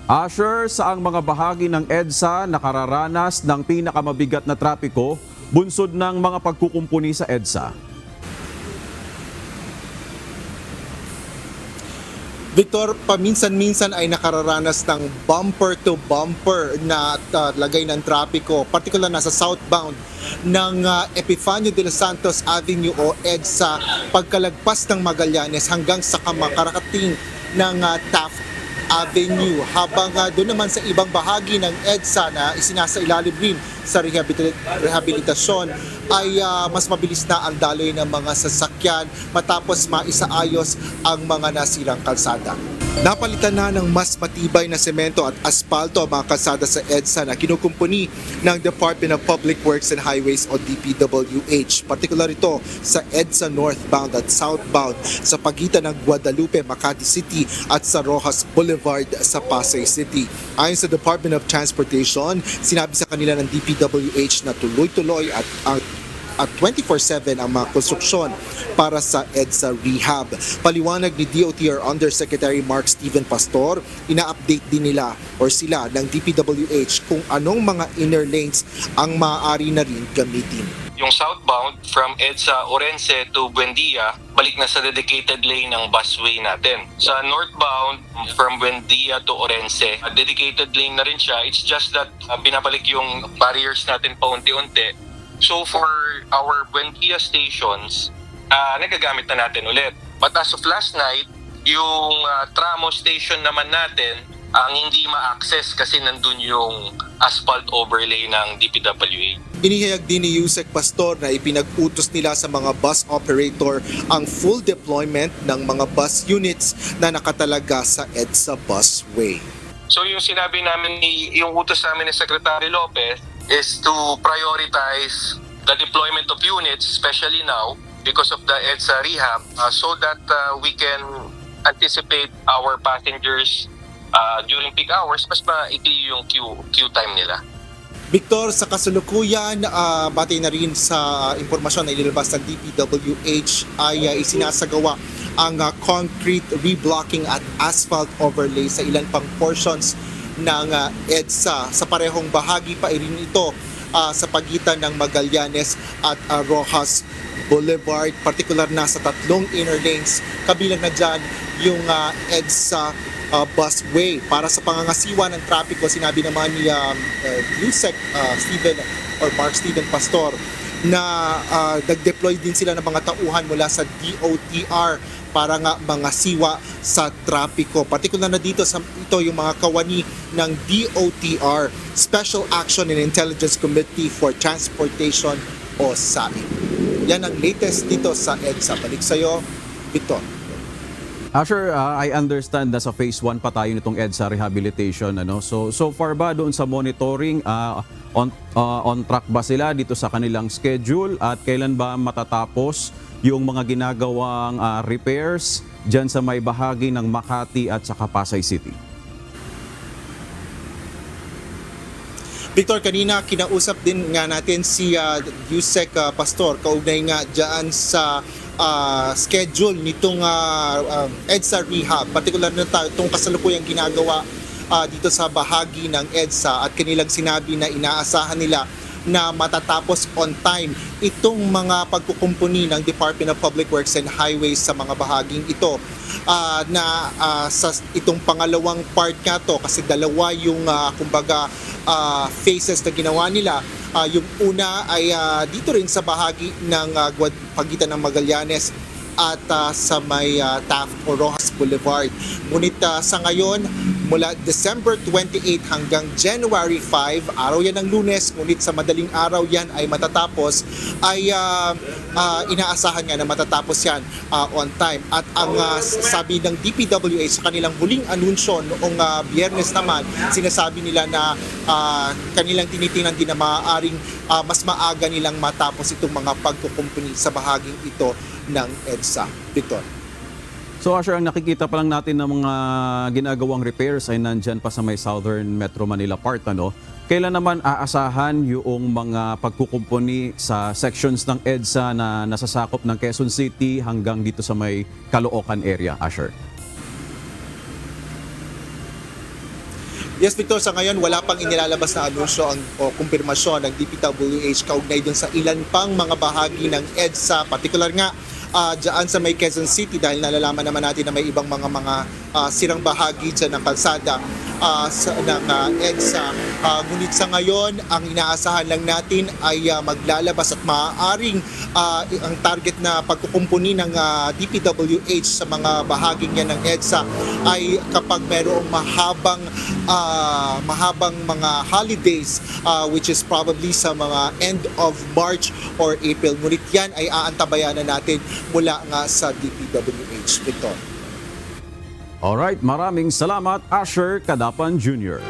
Asher, saang mga bahagi ng EDSA nakararanas ng pinakamabigat na trapiko bunsod ng mga pagkukumpuni sa EDSA? Victor, paminsan-minsan ay nakararanas ng bumper-to-bumper na lagay ng trapiko, particular na sa southbound ng Epifanio de los Santos Avenue o EDSA pagkalagpas ng Magallanes hanggang sa kamakarating ng Taft Avenue. Habang doon naman sa ibang bahagi ng EDSA na isinasailalim rin sa rehabilitasyon ay mas mabilis na ang daloy ng mga sasakyan matapos maisaayos ang mga nasirang kalsada. Napalitan na ng mas matibay na semento at asfalto ang mga kalsada sa EDSA na kinukumpuni ng Department of Public Works and Highways o DPWH. Partikular ito sa EDSA northbound at southbound sa pagitan ng Guadalupe, Makati City at sa Rojas Boulevard sa Pasay City. Ayon sa Department of Transportation, sinabi sa kanila ng DPWH na tuloy-tuloy at 24/7 ang mga konstruksyon para sa EDSA rehab. Paliwanag ni DOTR Undersecretary Mark Steven Pastor, ina-update din nila or sila ng DPWH kung anong mga inner lanes ang maaari na rin gamitin. Yung southbound from EDSA Orense to Buendia, balik na sa dedicated lane ng busway natin. Sa northbound from Buendia to Orense, dedicated lane na rin siya. It's just that pinabalik yung barriers natin paunti-unti. So for our Buendia stations, nagagamit na natin ulit. But as of last night, yung Tramo station naman natin ang hindi ma-access kasi nandun yung asphalt overlay ng DPWH. Inihayag din ni Yusek Pastor na ipinag-utos nila sa mga bus operator ang full deployment ng mga bus units na nakatalaga sa EDSA busway. So yung sinabi namin, yung utos namin ni Secretary Lopez is to prioritize the deployment of units, especially now because of the EDSA rehab, so that we can anticipate our passengers during peak hours, mas maikli yung queue time nila. Victor, sa kasalukuyan, batay na rin sa impormasyon na inilabas ng DPWH ay isinasagawa ang concrete reblocking at asphalt overlay sa ilan pang portions ng EDSA. Sa parehong bahagi pa rin ito sa pagitan ng Magallanes at Rojas Boulevard, particular na sa tatlong inner lanes, kabilang na dyan yung EDSA busway. Para sa pangangasiwa ng trapiko, sinabi naman ni Yusek Steven or Mark Steven Pastor na nag-deploy din sila ng mga tauhan mula sa DOTR para nga mga siwa sa trapiko. Partikular na dito sa ito yung mga kawani ng DOTR, Special Action and Intelligence Committee for Transportation o SAI. Yan ang latest dito sa EDSA. Balik sa'yo, Victor. Asher, I understand na sa phase 1 pa tayo nitong EDSA rehabilitation. So far ba doon sa monitoring, on track ba sila dito sa kanilang schedule at kailan ba matatapos yung mga ginagawang repairs dyan sa may bahagi ng Makati at saka Pasay City? Victor, kanina kinausap din nga natin si Yusek Pastor kaugnay nga dyan sa schedule nitong EDSA rehab. Particular na itong kasalukuyang ginagawa dito sa bahagi ng EDSA at kanilang sinabi na inaasahan nila na matatapos on time itong mga pagkukumpuni ng Department of Public Works and Highways sa mga bahaging ito na sa itong pangalawang part nga to kasi dalawa yung kumbaga phases na ginawa nila. Yung una ay dito rin sa bahagi ng pagitan ng Magallanes at sa may Taft o Rojas Boulevard. Ngunit sa ngayon, mula December 28 hanggang January 5, araw yan ng Lunes, ngunit sa madaling araw yan ay matatapos, ay inaasahan nga na matatapos yan on time. At ang sabi ng DPWH sa kanilang huling anunsyo noong Biyernes naman, sinasabi nila na kanilang tinitingnan din na maaaring mas maaga nilang matapos itong mga pagkukumpuni sa bahaging ito ng EDSA. Victor. So Asher, ang nakikita pa lang natin ng mga ginagawang repairs ay nandyan pa sa may Southern Metro Manila part. Kailan naman aasahan yung mga pagkukumpuni sa sections ng EDSA na nasasakop ng Quezon City hanggang dito sa may Caloocan area, Asher? Yes, Victor, sa ngayon wala pang inilalabas na anunsyo o kumpirmasyon ng DPWH kaugnay dun sa ilan pang mga bahagi ng EDSA, particular nga dyan sa may Quezon City dahil nalalaman naman natin na may ibang mga sirang bahagi dyan ng kalsada ng EDSA. Ngunit sa ngayon, ang inaasahan lang natin ay maglalabas at maaaring ang target na pagkukumpuni ng DPWH sa mga bahaging yan ng EDSA ay kapag mayroong mahabang mga holidays which is probably sa mga end of March or April. Ngunit yan ay aantabayan na natin mula nga sa DPWH. Victor. Alright, maraming salamat, Asher Kadapan Jr.